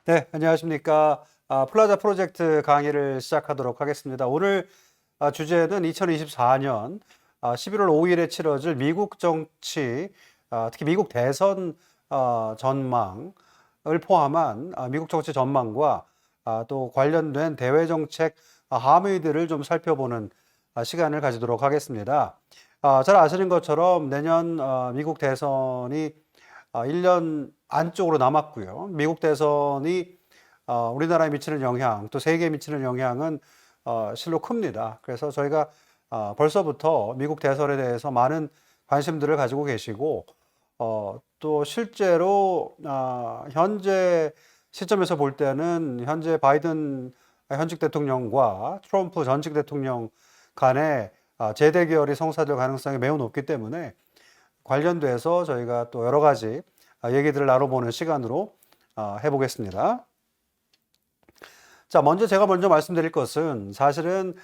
네, 안녕하십니까. 플라자 프로젝트 강의를 시작하도록 하겠습니다. 오늘 주제는 2024년 11월 5일에 치러질 미국 정치, 특히 미국 대선 전망을 포함한 미국 정치 전망과 또 관련된 대외 정책 함의들을 좀 살펴보는 시간을 가지도록 하겠습니다. 잘 아시는 것처럼 내년 미국 대선이 1년 안쪽으로 남았고요. 미국 대선이 우리나라에 미치는 영향, 또 세계에 미치는 영향은 실로 큽니다. 그래서 저희가 벌써부터 미국 대선에 대해서 많은 관심들을 가지고 계시고, 또 실제로 현재 시점에서 볼 때는 현재 바이든 현직 대통령과 트럼프 전직 대통령 간의 재대결이 성사될 가능성이 매우 높기 때문에 관련돼서 저희가 또 여러 가지 얘기들을 나눠보는 시간으로 해보겠습니다. 자, 제가 먼저 말씀드릴 것은 사실은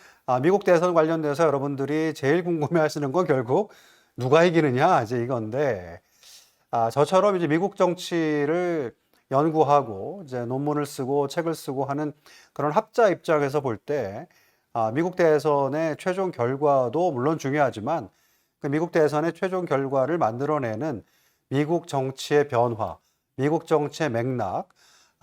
미국 대선 관련돼서 여러분들이 제일 궁금해 하시는 건 결국 누가 이기느냐, 이제 이건데, 저처럼 이제 미국 정치를 연구하고 이제 논문을 쓰고 책을 쓰고 하는 그런 학자 입장에서 볼 때, 미국 대선의 최종 결과도 물론 중요하지만 그 미국 대선의 최종 결과를 만들어내는 미국 정치의 변화, 미국 정치의 맥락,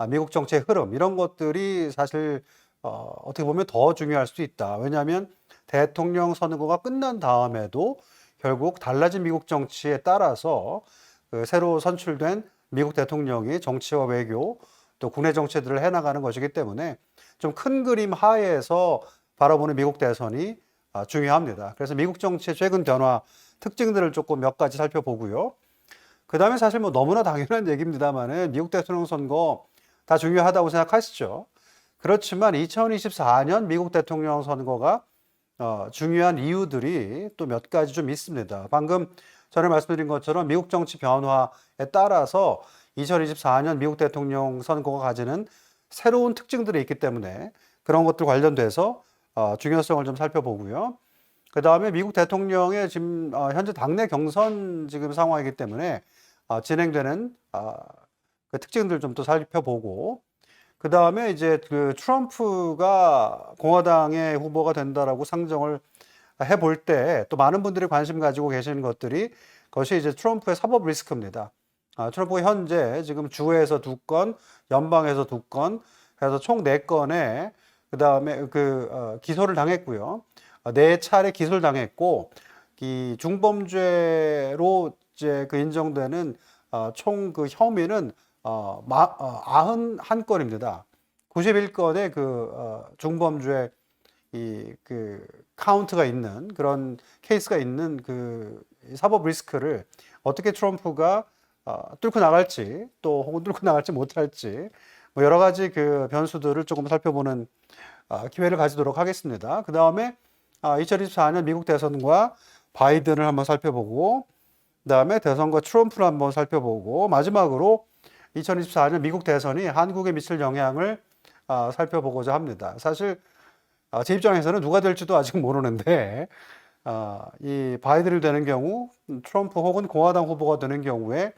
미국 정치의 흐름, 이런 것들이 사실 어떻게 보면 더 중요할 수도 있다. 왜냐하면 대통령 선거가 끝난 다음에도 결국 달라진 미국 정치에 따라서 그 새로 선출된 미국 대통령이 정치와 외교, 또 국내 정치들을 해나가는 것이기 때문에 좀 큰 그림 하에서 바라보는 미국 대선이 중요합니다. 그래서 미국 정치의 최근 변화 특징들을 조금 몇 가지 살펴보고요. 그 다음에 사실 뭐 너무나 당연한 얘기입니다만은 미국 대통령 선거 다 중요하다고 생각하시죠. 그렇지만 2024년 미국 대통령 선거가 중요한 이유들이 또 몇 가지 좀 있습니다. 방금 전에 말씀드린 것처럼 미국 정치 변화에 따라서 2024년 미국 대통령 선거가 가지는 새로운 특징들이 있기 때문에 그런 것들 관련돼서 중요성을 좀 살펴보고요. 그 다음에 미국 대통령의 지금 현재 당내 경선 지금 상황이기 때문에 진행되는 그 특징들 좀 또 살펴보고, 그 다음에 이제 그 트럼프가 공화당의 후보가 된다라고 상정을 해볼 때 또 많은 분들이 관심 가지고 계시는 것들이 그것이 이제 트럼프의 사법 리스크입니다. 트럼프가 현재 지금 주에서 2건, 연방에서 2건, 해서 총 4건에 그 다음에 기소를 당했고요. 4차례 기소를 당했고, 이 중범죄로 이제 그 인정되는 총 그 혐의는 91건입니다. 91건의 중범죄 카운트가 있는 그런 케이스가 있는 그 사법 리스크를 어떻게 트럼프가 뚫고 나갈지, 또 혹은 뚫고 나갈지 못할지, 뭐 여러 가지 그 변수들을 조금 살펴보는 기회를 가지도록 하겠습니다. 그 다음에 2024년 미국 대선과 바이든을 한번 살펴보고, 그 다음에 대선과 트럼프를 한번 살펴보고, 마지막으로 2024년 미국 대선이 한국에 미칠 영향을 살펴보고자 합니다. 사실 제 입장에서는 누가 될지도 아직 모르는데, 이 바이든이 되는 경우, 트럼프 혹은 공화당 후보가 되는 경우에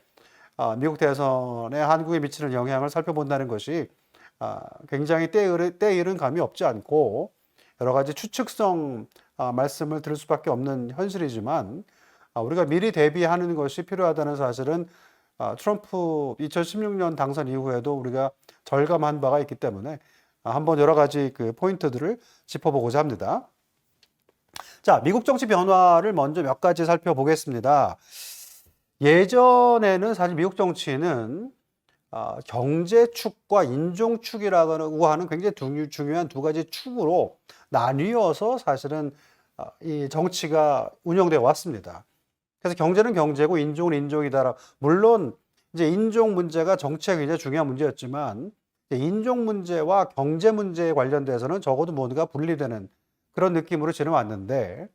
미국 대선에 한국에 미치는 영향을 살펴본다는 것이 굉장히 때이른 감이 없지 않고 여러 가지 추측성 말씀을 드릴 수밖에 없는 현실이지만, 우리가 미리 대비하는 것이 필요하다는 사실은 트럼프 2016년 당선 이후에도 우리가 절감한 바가 있기 때문에 한번 여러 가지 그 포인트들을 짚어보고자 합니다. 자, 미국 정치 변화를 먼저 몇 가지 살펴보겠습니다. 예전에는 사실 미국 정치는 경제축과 인종축이라고 하는 굉장히 중요한 2가지 축으로 나뉘어서 사실은 이 정치가 운영되어 왔습니다. 그래서 경제는 경제고 인종은 인종이다. 물론 이제 인종 문제가 정치에 굉장히 중요한 문제였지만 인종 문제와 경제 문제에 관련돼서는 적어도 모두가 분리되는 그런 느낌으로 지내왔는데,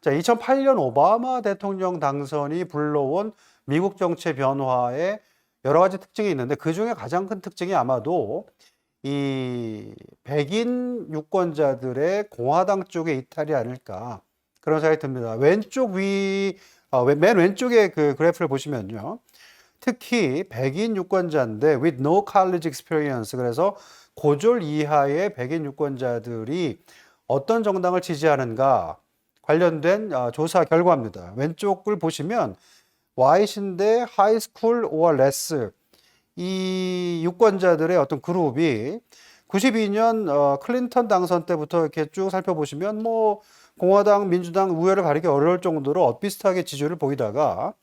자, 2008년 오바마 대통령 당선이 불러온 미국 정치의 변화에 여러 가지 특징이 있는데 그 중에 가장 큰 특징이 아마도 이 백인 유권자들의 공화당 쪽의 이탈이 아닐까 그런 생각이 듭니다. 맨 왼쪽에 그 그래프를 보시면요. 특히 백인 유권자인데 with no college experience, 그래서 고졸 이하의 백인 유권자들이 어떤 정당을 지지하는가 관련된 조사 결과입니다. 왼쪽을 보시면 white인데 high school or less, 이 유권자들의 어떤 그룹이 92년 클린턴 당선 때부터 이렇게 쭉 살펴보시면 뭐 공화당, 민주당 우열을 가리기 어려울 정도로 엇비슷하게 지지율을 보이다가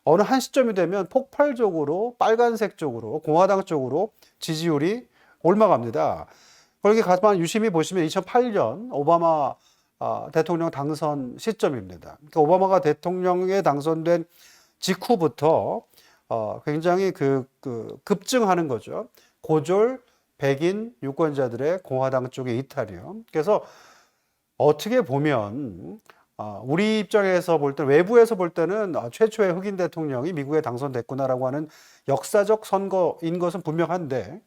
어느 한 시점이 되면 폭발적으로 빨간색 쪽으로, 공화당 쪽으로 지지율이 올라갑니다. 거기 가만 유심히 보시면 2008년 오바마 대통령 당선 시점입니다. 그러니까 오바마가 대통령에 당선된 직후부터 굉장히 급증하는 거죠. 고졸 백인 유권자들의 공화당 쪽의 이탈이요. 그래서 어떻게 보면 우리 입장에서 볼 때, 외부에서 볼 때는 최초의 흑인 대통령이 미국에 당선됐구나라고 하는 역사적 선거인 것은 분명한데,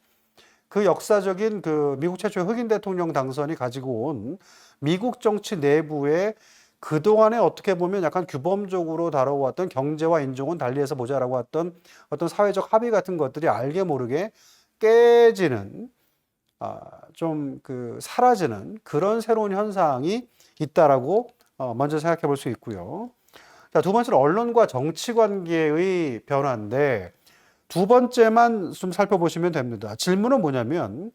그 역사적인 미국 최초의 흑인 대통령 당선이 가지고 온 미국 정치 내부의 그동안에 어떻게 보면 약간 규범적으로 다뤄왔던 경제와 인종은 달리해서 보자라고 했던 어떤 사회적 합의 같은 것들이 알게 모르게 깨지는, 사라지는 그런 새로운 현상이 있다라고 먼저 생각해 볼 수 있고요. 자, 두 번째는 언론과 정치 관계의 변화인데, 두 번째만 좀 살펴보시면 됩니다. 질문은 뭐냐면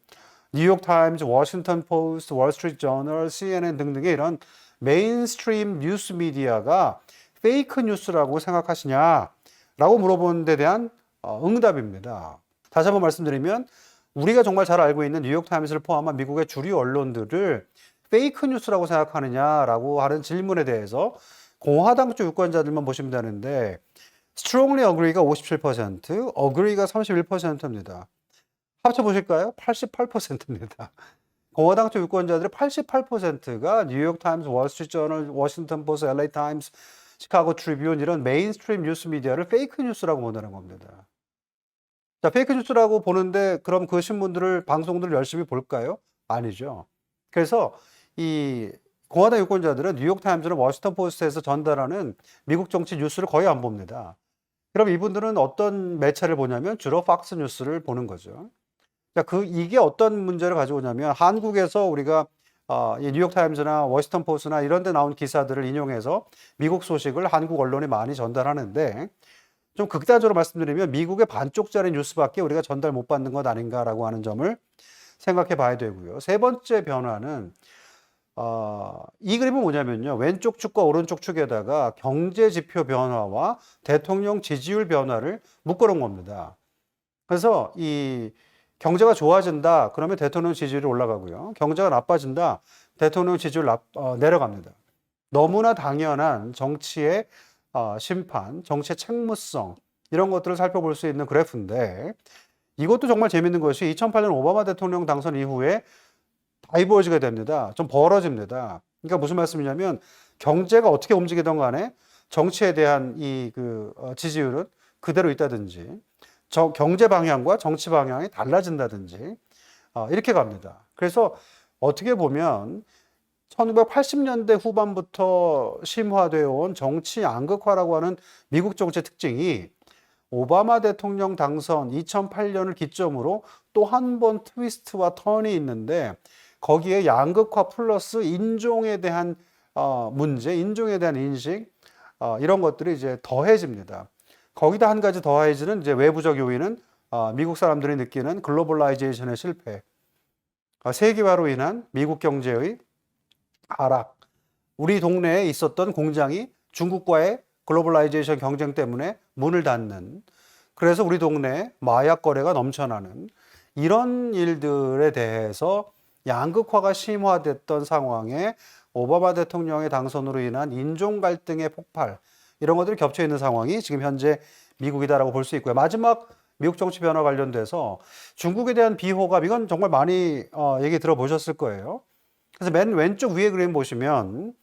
뉴욕 타임즈, 워싱턴 포스트, 월스트리트 저널, CNN 등등의 이런 메인스트림 뉴스 미디어가 페이크 뉴스라고 생각하시냐라고 물어보는 데 대한 응답입니다. 다시 한번 말씀드리면 우리가 정말 잘 알고 있는 뉴욕 타임스를 포함한 미국의 주류 언론들을 페이크 뉴스라고 생각하느냐라고 하는 질문에 대해서 공화당 쪽 유권자들만 보시면 되는데 strongly agree가 57%, agree가 31%입니다. 합쳐보실까요? 88%입니다. 공화당 쪽 유권자들의 88%가 뉴욕 타임스, 월스트리트 저널, 워싱턴 포스트, LA 타임스, 시카고 트리뷴 이런 메인스트림 뉴스 미디어를 페이크 뉴스라고 본다는 겁니다. 자, 페이크 뉴스라고 보는데 그럼 그 신문들을, 방송들을 열심히 볼까요? 아니죠. 그래서 이 공화당 유권자들은 뉴욕 타임즈나 워싱턴 포스트에서 전달하는 미국 정치 뉴스를 거의 안 봅니다. 그럼 이분들은 어떤 매체를 보냐면 주로 팍스 뉴스를 보는 거죠. 자, 이게 어떤 문제를 가지고 오냐면 한국에서 우리가 이 뉴욕 타임즈나 워싱턴 포스트나 이런 데 나온 기사들을 인용해서 미국 소식을 한국 언론에 많이 전달하는데, 좀 극단적으로 말씀드리면 미국의 반쪽짜리 뉴스밖에 우리가 전달 못 받는 것 아닌가라고 하는 점을 생각해 봐야 되고요. 세 번째 변화는 이 그림은 뭐냐면요. 왼쪽 축과 오른쪽 축에다가 경제 지표 변화와 대통령 지지율 변화를 묶어놓은 겁니다. 그래서 이 경제가 좋아진다 그러면 대통령 지지율이 올라가고요. 경제가 나빠진다 대통령 지지율 내려갑니다. 너무나 당연한 정치의 심판, 정치의 책무성 이런 것들을 살펴볼 수 있는 그래프인데, 이것도 정말 재밌는 것이 2008년 오바마 대통령 당선 이후에 다이버지가 됩니다. 좀 벌어집니다. 그러니까 무슨 말씀이냐면 경제가 어떻게 움직이던 간에 정치에 대한 지지율은 그대로 있다든지 경제 방향과 정치 방향이 달라진다든지 이렇게 갑니다. 그래서 어떻게 보면 1980년대 후반부터 심화되어 온 정치 양극화라고 하는 미국 정치의 특징이 오바마 대통령 당선 2008년을 기점으로 또 한 번 트위스트와 턴이 있는데, 거기에 양극화 플러스 인종에 대한 문제, 인종에 대한 인식, 이런 것들이 이제 더해집니다. 거기다 한 가지 더해지는 이제 외부적 요인은 미국 사람들이 느끼는 글로벌라이제이션의 실패, 세계화로 인한 미국 경제의 하락, 우리 동네에 있었던 공장이 중국과의 글로벌라이제이션 경쟁 때문에 문을 닫는, 그래서 우리 동네에 마약 거래가 넘쳐나는 이런 일들에 대해서 양극화가 심화됐던 상황에 오바마 대통령의 당선으로 인한 인종 갈등의 폭발, 이런 것들이 겹쳐 있는 상황이 지금 현재 미국이다라고 볼 수 있고요. 마지막 미국 정치 변화 관련돼서 중국에 대한 비호감, 이건 정말 많이 얘기 들어보셨을 거예요. 그래서 맨 왼쪽 위에 그림 보시면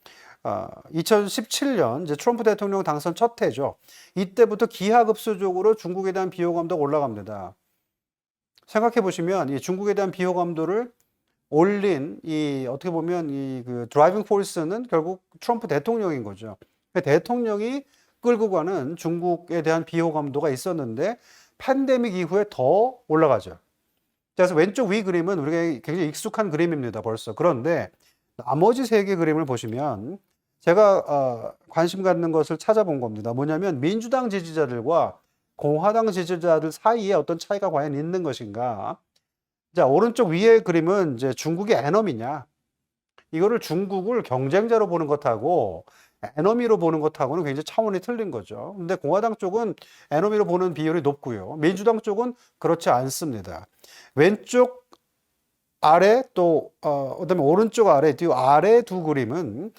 2017년 이제 트럼프 대통령 당선 첫 해죠. 이때부터 기하급수적으로 중국에 대한 비호감도가 올라갑니다. 생각해 보시면 이 중국에 대한 비호감도를 올린 어떻게 보면 드라이빙 포스는 결국 트럼프 대통령인 거죠. 대통령이 이끌고 가는 중국에 대한 비호감도가 있었는데 팬데믹 이후에 더 올라가죠. 그래서 왼쪽 위 그림은 우리가 굉장히 익숙한 그림입니다, 벌써. 그런데 나머지 세 개 그림을 보시면 제가 관심 갖는 것을 찾아본 겁니다. 뭐냐면 민주당 지지자들과 공화당 지지자들 사이에 어떤 차이가 과연 있는 것인가. 자, 오른쪽 위의 그림은 이제 중국이 에너미냐. 이거를 중국을 경쟁자로 보는 것하고 에너미로 보는 것하고는 굉장히 차원이 틀린 거죠. 근데 공화당 쪽은 에너미로 보는 비율이 높고요. 민주당 쪽은 그렇지 않습니다. 왼쪽 아래 또 그다음에 오른쪽 아래 이 아래 두 그림은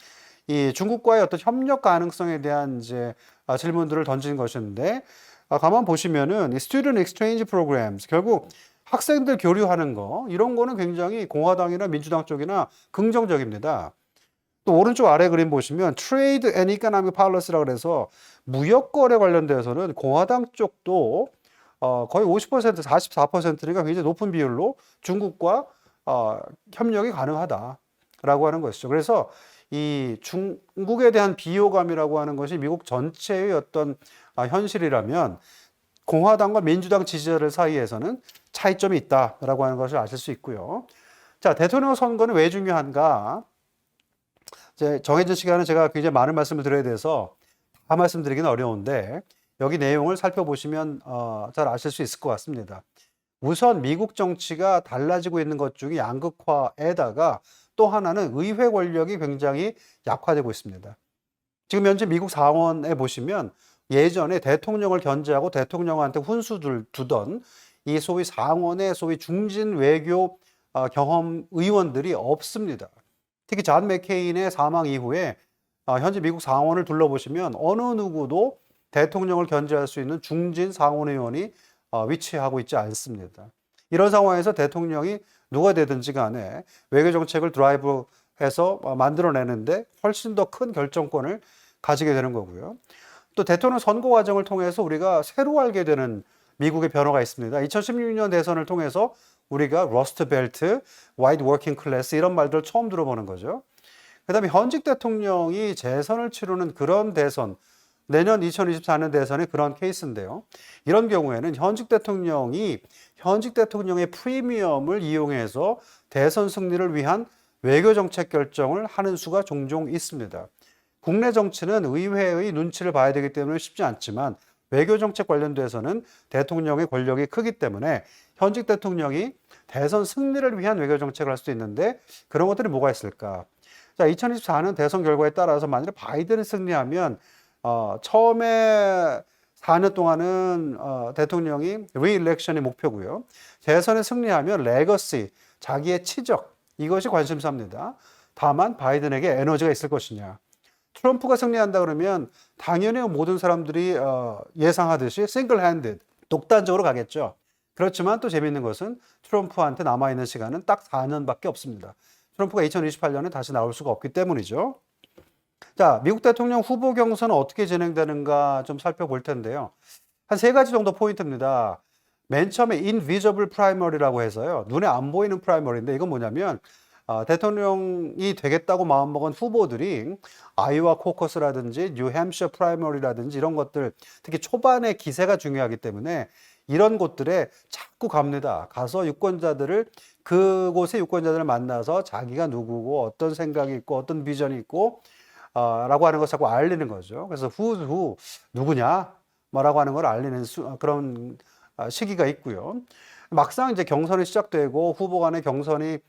이 중국과의 어떤 협력 가능성에 대한 이제 질문들을 던진 것인데 가만 보시면은 이 Student Exchange Programs 결국 학생들 교류하는 거 이런 거는 굉장히 공화당이나 민주당 쪽이나 긍정적입니다. 또 오른쪽 아래 그림 보시면 Trade and Economic Policy라고 해서 무역 거래 관련돼서는 공화당 쪽도 거의 50%, 44%니까 굉장히 높은 비율로 중국과 협력이 가능하다라고 하는 것이죠. 그래서 이 중국에 대한 비호감이라고 하는 것이 미국 전체의 어떤 현실이라면 공화당과 민주당 지지자들 사이에서는 차이점이 있다라고 하는 것을 아실 수 있고요. 자, 대통령 선거는 왜 중요한가? 이제 정해진 시간은 제가 굉장히 많은 말씀을 드려야 돼서 다 말씀드리기는 어려운데 여기 내용을 살펴보시면 잘 아실 수 있을 것 같습니다. 우선 미국 정치가 달라지고 있는 것 중에 양극화에다가 또 하나는 의회 권력이 굉장히 약화되고 있습니다. 지금 현재 미국 상원에 보시면 예전에 대통령을 견제하고 대통령한테 훈수를 두던 이 소위 상원의 소위 중진 외교 경험 의원들이 없습니다. 특히 존 맥케인의 사망 이후에 현재 미국 상원을 둘러보시면 어느 누구도 대통령을 견제할 수 있는 중진 상원 의원이 위치하고 있지 않습니다. 이런 상황에서 대통령이 누가 되든지 간에 외교 정책을 드라이브해서 만들어내는데 훨씬 더 큰 결정권을 가지게 되는 거고요. 또 대통령 선거 과정을 통해서 우리가 새로 알게 되는 미국의 변화가 있습니다. 2016년 대선을 통해서 우리가 러스트 벨트, 와이드 워킹 클래스 이런 말들을 처음 들어보는 거죠. 그다음에 현직 대통령이 재선을 치르는 그런 대선, 내년 2024년 대선의 그런 케이스인데요. 이런 경우에는 현직 대통령의 프리미엄을 이용해서 대선 승리를 위한 외교 정책 결정을 하는 수가 종종 있습니다. 국내 정치는 의회의 눈치를 봐야 되기 때문에 쉽지 않지만 외교 정책 관련돼서는 대통령의 권력이 크기 때문에 현직 대통령이 대선 승리를 위한 외교 정책을 할 수도 있는데 그런 것들이 뭐가 있을까? 자, 2024년 대선 결과에 따라서 만약에 바이든이 승리하면 처음에 4년 동안은 대통령이 리일렉션이 목표고요. 대선에 승리하면 레거시, 자기의 치적 이것이 관심사입니다. 다만 바이든에게 에너지가 있을 것이냐. 트럼프가 승리한다 그러면 당연히 모든 사람들이 예상하듯이 싱글 핸드, 독단적으로 가겠죠. 그렇지만 또 재미있는 것은 트럼프한테 남아있는 시간은 딱 4년밖에 없습니다. 트럼프가 2028년에 다시 나올 수가 없기 때문이죠. 자, 미국 대통령 후보 경선은 어떻게 진행되는가 좀 살펴볼 텐데요. 한 세 가지 정도 포인트입니다. 맨 처음에 invisible primary라고 해서요. 눈에 안 보이는 프라이머리인데 이건 뭐냐면 대통령이 되겠다고 마음먹은 후보들이 아이오와 코커스라든지 뉴햄셔 프라이머리라든지 이런 것들 특히 초반에 기세가 중요하기 때문에 이런 곳들에 자꾸 갑니다. 가서 유권자들을 그곳의 유권자들을 만나서 자기가 누구고 어떤 생각이 있고 어떤 비전이 있고 라고 하는 것을 자꾸 알리는 거죠. 그래서 who 누구냐 뭐라고 하는 걸 알리는 그런 시기가 있고요. 막상 이제 경선이 시작되고 후보 간의 경쟁이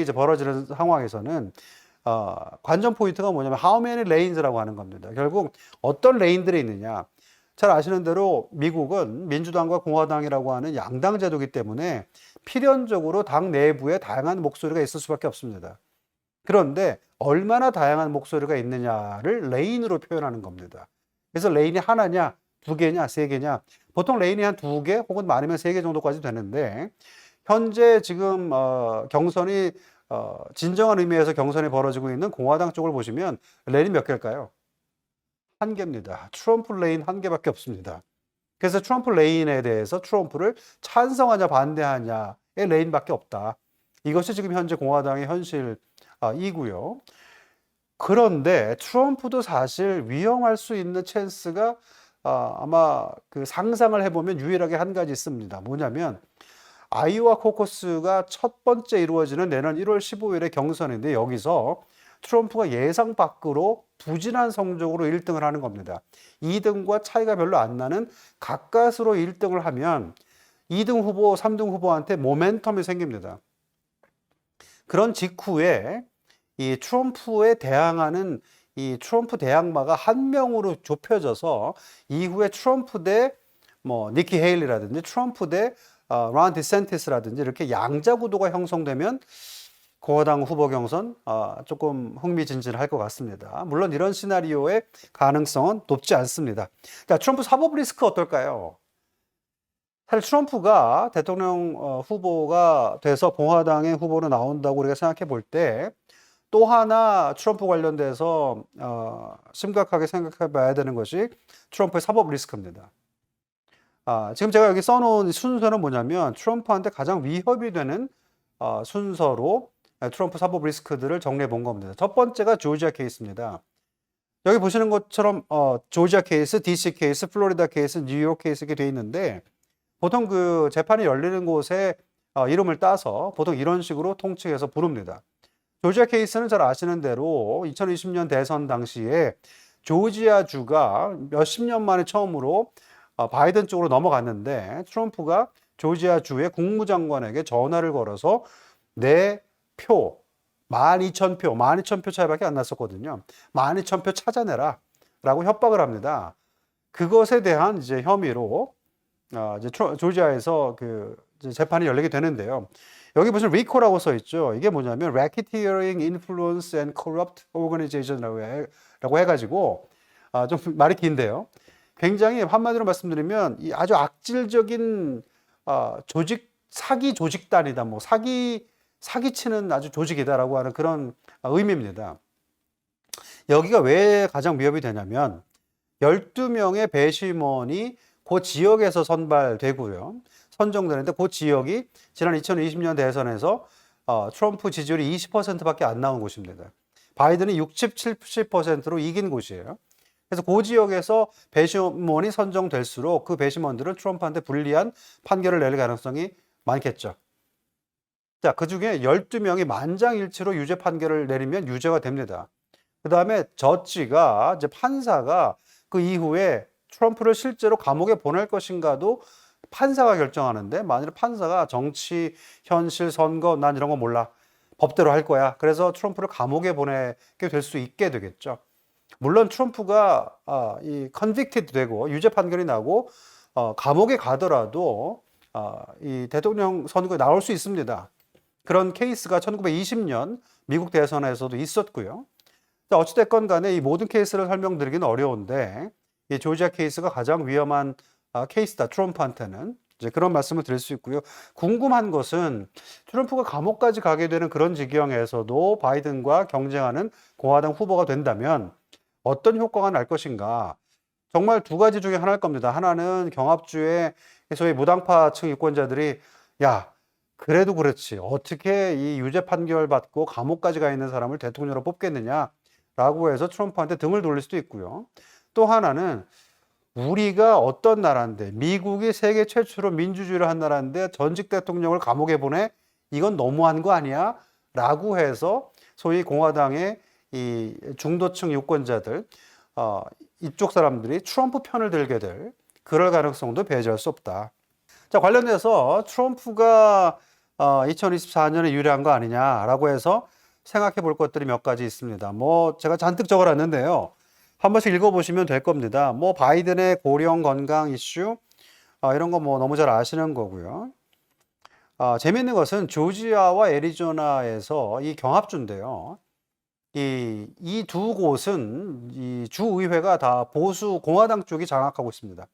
이제 벌어지는 상황에서는 관전 포인트가 뭐냐면 how many lanes라고 하는 겁니다. 결국 어떤 레인들이 있느냐. 잘 아시는 대로 미국은 민주당과 공화당이라고 하는 양당 제도이기 때문에 필연적으로 당 내부에 다양한 목소리가 있을 수밖에 없습니다. 그런데 얼마나 다양한 목소리가 있느냐를 레인으로 표현하는 겁니다. 그래서 레인이 하나냐, 두 개냐, 세 개냐. 보통 레인이 한 두 개 혹은 많으면 세 개 정도까지 되는데 현재 지금 경선이 진정한 의미에서 경선이 벌어지고 있는 공화당 쪽을 보시면 레인이 몇 개일까요? 한 개입니다. 트럼프 레인 한 개밖에 없습니다. 그래서 트럼프 레인에 대해서 트럼프를 찬성하냐 반대하냐의 레인밖에 없다. 이것이 지금 현재 공화당의 현실이고요. 그런데 트럼프도 사실 위험할 수 있는 찬스가 아마 그 상상을 해보면 유일하게 한 가지 있습니다. 뭐냐면 아이오와 코커스가 첫 번째 이루어지는 내년 1월 15일의 경선인데 여기서 트럼프가 예상 밖으로 부진한 성적으로 1등을 하는 겁니다. 2등과 차이가 별로 안 나는 가까스로 1등을 하면 2등 후보, 3등 후보한테 모멘텀이 생깁니다. 그런 직후에 이 트럼프에 대항하는 이 트럼프 대항마가 한 명으로 좁혀져서 이후에 트럼프 대 뭐 니키 헤일리라든지 트럼프 대 론 디센티스라든지 이렇게 양자 구도가 형성되면 공화당 후보 경선 조금 흥미진진할 것 같습니다. 물론 이런 시나리오의 가능성은 높지 않습니다. 자, 트럼프 사법 리스크 어떨까요? 사실 트럼프가 대통령 후보가 돼서 공화당의 후보로 나온다고 우리가 생각해 볼 때 또 하나 트럼프 관련돼서 심각하게 생각해 봐야 되는 것이 트럼프의 사법 리스크입니다. 지금 제가 여기 써놓은 순서는 뭐냐면 트럼프한테 가장 위협이 되는 순서로 트럼프 사법 리스크들을 정리해 본 겁니다. 첫 번째가 조지아 케이스입니다. 여기 보시는 것처럼 조지아 케이스, DC 케이스, 플로리다 케이스, 뉴욕 케이스 이렇게 돼 있는데 보통 그 재판이 열리는 곳에 이름을 따서 보통 이런 식으로 통칭해서 부릅니다. 조지아 케이스는 잘 아시는 대로 2020년 대선 당시에 조지아주가 몇십 년 만에 처음으로 바이든 쪽으로 넘어갔는데 트럼프가 조지아주의 국무장관에게 전화를 걸어서 내 표, 12,000표 차이밖에 안 났었거든요. 12,000표 찾아내라 라고 협박을 합니다. 그것에 대한 이제 혐의로 이제 조지아에서 그 재판이 열리게 되는데요. 여기 보시면 RICO라고 써 있죠. 이게 뭐냐면 Racketeering, Influence and Corrupt Organization라고 해가지고 좀 말이 긴데요. 굉장히 한마디로 말씀드리면 이 아주 악질적인 사기 조직단이다, 뭐 사기치는 아주 조직이다라고 하는 그런 의미입니다. 여기가 왜 가장 위협이 되냐면 12명의 배심원이 그 지역에서 선발되고요. 선정되는데 그 지역이 지난 2020년 대선에서 트럼프 지지율이 20%밖에 안 나온 곳입니다. 바이든이 60, 70%로 이긴 곳이에요. 그래서 그 지역에서 배심원이 선정될수록 그 배심원들은 트럼프한테 불리한 판결을 낼 가능성이 많겠죠. 자, 그 중에 12명이 만장일치로 유죄 판결을 내리면 유죄가 됩니다. 그 다음에 저지가 이제 판사가 그 이후에 트럼프를 실제로 감옥에 보낼 것인가도 판사가 결정하는데 만일 판사가 정치, 현실, 선거 난 이런 거 몰라. 법대로 할 거야. 그래서 트럼프를 감옥에 보내게 될 수 있게 되겠죠. 물론 트럼프가 이 convicted 되고 유죄 판결이 나고 감옥에 가더라도 이 대통령 선거에 나올 수 있습니다. 그런 케이스가 1920년 미국 대선에서도 있었고요. 어찌됐건 간에 이 모든 케이스를 설명드리기는 어려운데 이 조지아 케이스가 가장 위험한 케이스다, 트럼프한테는. 이제 그런 말씀을 드릴 수 있고요. 궁금한 것은 트럼프가 감옥까지 가게 되는 그런 지경에서도 바이든과 경쟁하는 공화당 후보가 된다면 어떤 효과가 날 것인가. 정말 두 가지 중에 하나일 겁니다. 하나는 경합주의 소위 무당파층 유권자들이 야, 그래도 그렇지. 어떻게 이 유죄 판결 받고 감옥까지 가 있는 사람을 대통령으로 뽑겠느냐라고 해서 트럼프한테 등을 돌릴 수도 있고요. 또 하나는 우리가 어떤 나라인데 미국이 세계 최초로 민주주의를 한 나라인데 전직 대통령을 감옥에 보내? 이건 너무한 거 아니야? 라고 해서 소위 공화당의 이 중도층 유권자들 이쪽 사람들이 트럼프 편을 들게 될 그럴 가능성도 배제할 수 없다. 자, 관련해서 트럼프가 2024년에 유리한 거 아니냐라고 해서 생각해 볼 것들이 몇 가지 있습니다. 뭐 제가 잔뜩 적어놨는데요. 한 번씩 읽어보시면 될 겁니다. 뭐 바이든의 고령 건강 이슈 이런 거 뭐 너무 잘 아시는 거고요. 재미있는 것은 조지아와 애리조나에서 이 경합주인데요. 이 두 곳은 이 주의회가 다 보수 공화당 쪽이 장악하고 있습니다.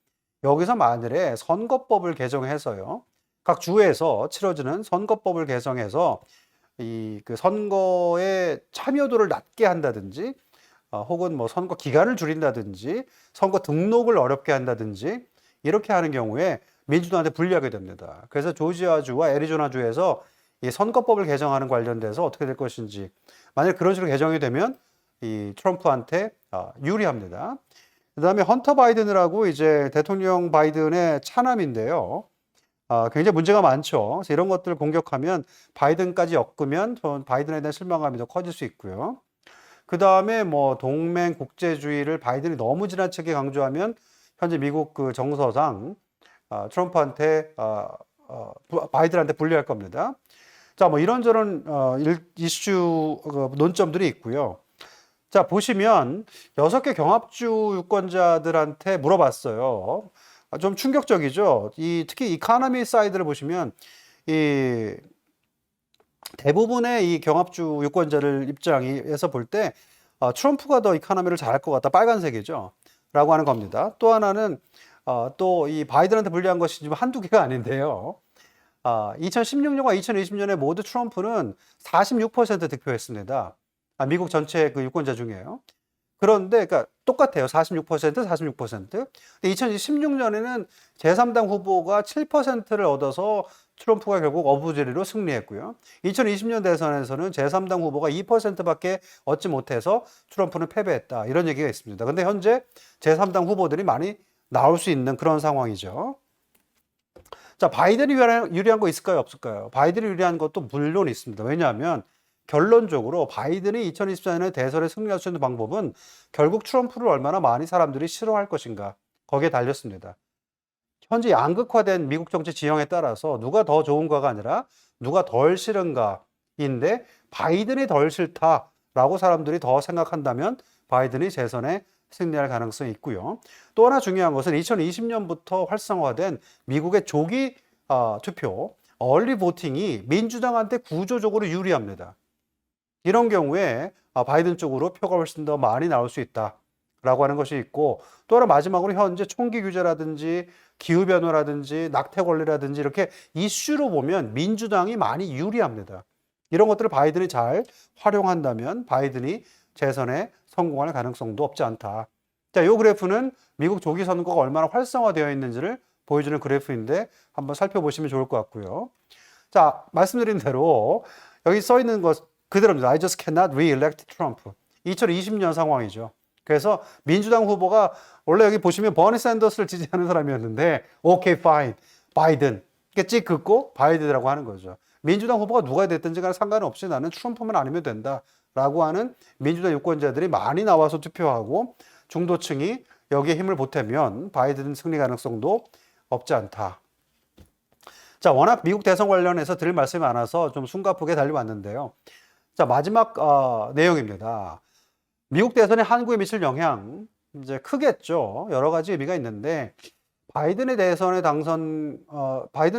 여기서 만일에 선거법을 개정해서요. 각 주에서 치러지는 선거법을 개정해서 그 선거의 참여도를 낮게 한다든지 혹은 뭐 선거 기간을 줄인다든지 선거 등록을 어렵게 한다든지 이렇게 하는 경우에 민주당한테 불리하게 됩니다. 그래서 조지아주와 애리조나주에서 이 선거법을 개정하는 관련돼서 어떻게 될 것인지 만약 그런 식으로 개정이 되면 이 트럼프한테 유리합니다. 그다음에 헌터 바이든이라고 이제 대통령 바이든의 차남인데요. 굉장히 문제가 많죠. 그래서 이런 것들을 공격하면 바이든까지 엮으면 바이든에 대한 실망감이 더 커질 수 있고요. 그 다음에 뭐 동맹 국제주의를 바이든이 너무 지나치게 강조하면 현재 미국 그 정서상 트럼프한테 바이든한테 불리할 겁니다. 자, 뭐 이런저런 이슈 논점들이 있고요. 자, 보시면 6개 경합주 유권자들한테 물어봤어요. 좀 충격적이죠. 특히 이카노미 사이드를 보시면 이 대부분의 이 경합주 유권자들 입장에서 볼 때 트럼프가 더 이카노미를 잘할 것 같다. 빨간색이죠. 라고 하는 겁니다. 또 하나는 또 이 바이든한테 불리한 것이 지금 한두 개가 아닌데요. 2016년과 2020년에 모두 트럼프는 46% 득표했습니다. 미국 전체 그 유권자 중에요. 그런데 그러니까 똑같아요. 46%, 46%. 근데 2016년에는 제3당 후보가 7%를 얻어서 트럼프가 결국 어부지리로 승리했고요. 2020년 대선에서는 제3당 후보가 2%밖에 얻지 못해서 트럼프는 패배했다. 이런 얘기가 있습니다. 근데 현재 제3당 후보들이 많이 나올 수 있는 그런 상황이죠. 자, 바이든이 유리한 거 있을까요? 없을까요? 바이든이 유리한 것도 물론 있습니다. 왜냐하면 결론적으로 바이든이 2024년에 대선에 승리할 수 있는 방법은 결국 트럼프를 얼마나 많이 사람들이 싫어할 것인가. 거기에 달렸습니다. 현재 양극화된 미국 정치 지형에 따라서 누가 더 좋은가가 아니라 누가 덜 싫은가인데 바이든이 덜 싫다라고 사람들이 더 생각한다면 바이든이 재선에 승리할 가능성이 있고요. 또 하나 중요한 것은 2020년부터 활성화된 미국의 조기 투표, 얼리 보팅이 민주당한테 구조적으로 유리합니다. 이런 경우에 바이든 쪽으로 표가 훨씬 더 많이 나올 수 있다라고 하는 것이 있고, 또 하나 마지막으로 현재 총기 규제라든지 기후변화라든지 낙태 권리라든지 이렇게 이슈로 보면 민주당이 많이 유리합니다. 이런 것들을 바이든이 잘 활용한다면 바이든이 재선에 성공할 가능성도 없지 않다. 자, 이 그래프는 미국 조기 선거가 얼마나 활성화되어 있는지를 보여주는 그래프인데 한번 살펴보시면 좋을 것 같고요. 자, 말씀드린 대로 여기 써 있는 것 그대로입니다. I just cannot re-elect Trump. 2020년 상황이죠. 그래서 민주당 후보가 원래 여기 보시면 버니 샌더스를 지지하는 사람이었는데 오케이, 파인, 바이든 이렇게 찍 긋고 바이든이라고 하는 거죠. 민주당 후보가 누가 됐든지 간에 상관없이 나는 트럼프만 아니면 된다라고 하는 민주당 유권자들이 많이 나와서 투표하고 중도층이 여기에 힘을 보태면 바이든 승리 가능성도 없지 않다. 자, 워낙 미국 대선 관련해서 드릴 말씀이 많아서 좀 숨가쁘게 달려왔는데요. 자, 마지막 내용입니다. 미국 대선에 한국에 미칠 영향 이제 크겠죠. 여러 가지 의미가 있는데 바이든의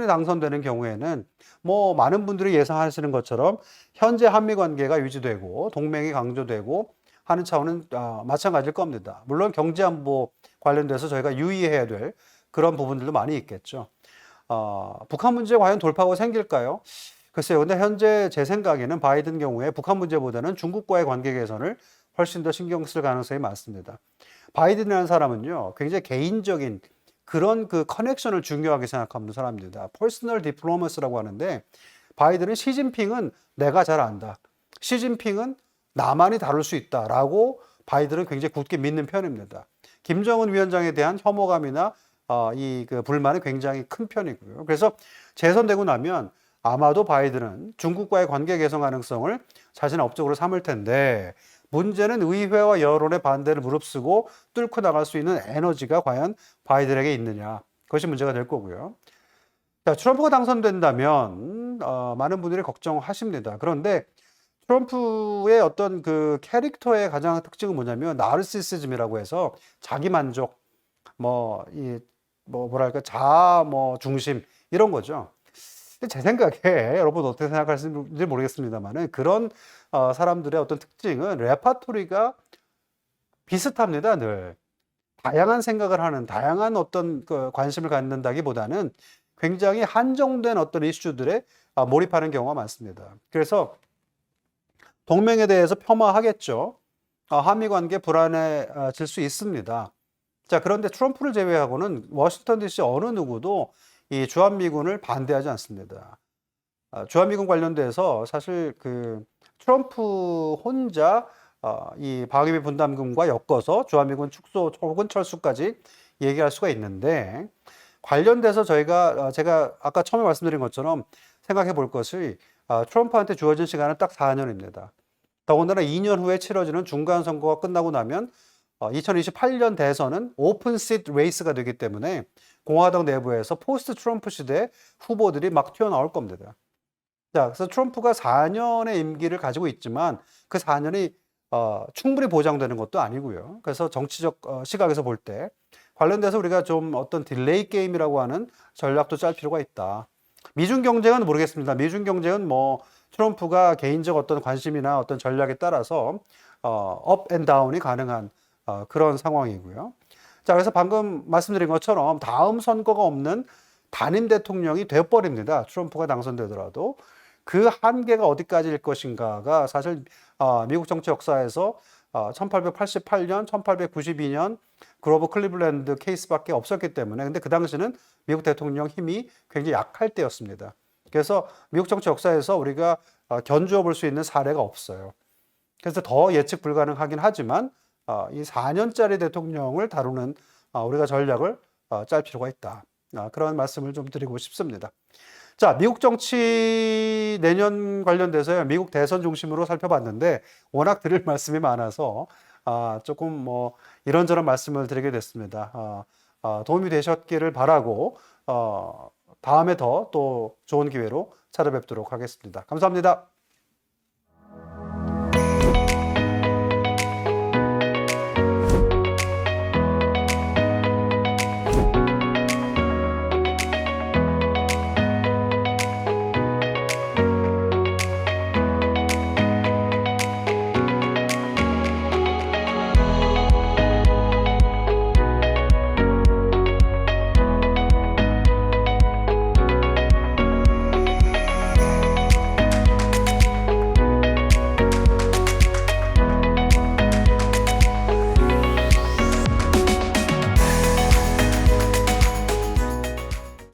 당선되는 경우에는 뭐 많은 분들이 예상하시는 것처럼 현재 한미 관계가 유지되고 동맹이 강조되고 하는 차원은 마찬가지일 겁니다. 물론 경제 안보 관련돼서 저희가 유의해야 될 그런 부분들도 많이 있겠죠. 북한 문제 과연 돌파구가 생길까요? 글쎄요. 근데 현재 제 생각에는 바이든 경우에 북한 문제보다는 중국과의 관계 개선을 훨씬 더 신경 쓸 가능성이 많습니다. 바이든이라는 사람은요, 굉장히 개인적인 그런 그 커넥션을 중요하게 생각하는 사람입니다. 퍼스널 디플로머스라고 하는데 바이든은 시진핑은 내가 잘 안다. 시진핑은 나만이 다룰 수 있다라고 바이든은 굉장히 굳게 믿는 편입니다. 김정은 위원장에 대한 혐오감이나 그 불만이 굉장히 큰 편이고요. 그래서 재선되고 나면 아마도 바이든은 중국과의 관계 개선 가능성을 자신의 업적으로 삼을 텐데 문제는 의회와 여론의 반대를 무릅쓰고 뚫고 나갈 수 있는 에너지가 과연 바이든에게 있느냐. 그것이 문제가 될 거고요. 자, 트럼프가 당선된다면 많은 분들이 걱정하십니다. 그런데 트럼프의 어떤 그 캐릭터의 가장 특징은 뭐냐면 나르시시즘이라고 해서 자기 만족, 뭐랄까 자아 중심 이런 거죠. 제 생각에 여러분 어떻게 생각하시는지 모르겠습니다만은 그런 사람들의 어떤 특징은 레파토리가 비슷합니다. 늘 다양한 생각을 하는 다양한 어떤 관심을 갖는다기보다는 굉장히 한정된 어떤 이슈들에 몰입하는 경우가 많습니다. 그래서 동맹에 대해서 폄하하겠죠. 한미 관계 불안해질 수 있습니다. 자, 그런데 트럼프를 제외하고는 워싱턴 DC 어느 누구도 이 주한미군을 반대하지 않습니다. 주한미군 관련돼서 사실 그 트럼프 혼자 이 방위비 분담금과 엮어서 주한미군 축소 혹은 철수까지 얘기할 수가 있는데 관련돼서 제가 아까 처음에 말씀드린 것처럼 생각해 볼 것이 트럼프한테 주어진 시간은 딱 4년입니다. 더군다나 2년 후에 치러지는 중간 선거가 끝나고 나면 2028년 대선은 오픈 시트 레이스가 되기 때문에 공화당 내부에서 포스트 트럼프 시대 후보들이 막 튀어나올 겁니다. 자, 그래서 트럼프가 4년의 임기를 가지고 있지만 그 4년이 충분히 보장되는 것도 아니고요. 그래서 정치적 시각에서 볼 때 관련돼서 우리가 좀 어떤 딜레이 게임이라고 하는 전략도 짤 필요가 있다. 미중 경쟁은 모르겠습니다. 미중 경쟁은 뭐 트럼프가 개인적 어떤 관심이나 어떤 전략에 따라서 업 앤 다운이 가능한 그런 상황이고요. 자, 그래서 방금 말씀드린 것처럼 다음 선거가 없는 단임 대통령이 되어버립니다. 트럼프가 당선되더라도. 그 한계가 어디까지일 것인가가 사실 미국 정치 역사에서 1888년, 1892년 그로버 클리블랜드 케이스밖에 없었기 때문에 근데 그 당시는 미국 대통령 힘이 굉장히 약할 때였습니다. 그래서 미국 정치 역사에서 우리가 견주어 볼 수 있는 사례가 없어요. 그래서 더 예측 불가능하긴 하지만 이 4년짜리 대통령을 다루는 우리가 전략을 짤 필요가 있다. 그런 말씀을 좀 드리고 싶습니다. 자, 미국 정치 내년 관련돼서요. 미국 대선 중심으로 살펴봤는데 워낙 드릴 말씀이 많아서 조금 뭐 이런저런 말씀을 드리게 됐습니다. 도움이 되셨기를 바라고 다음에 더 또 좋은 기회로 찾아뵙도록 하겠습니다. 감사합니다.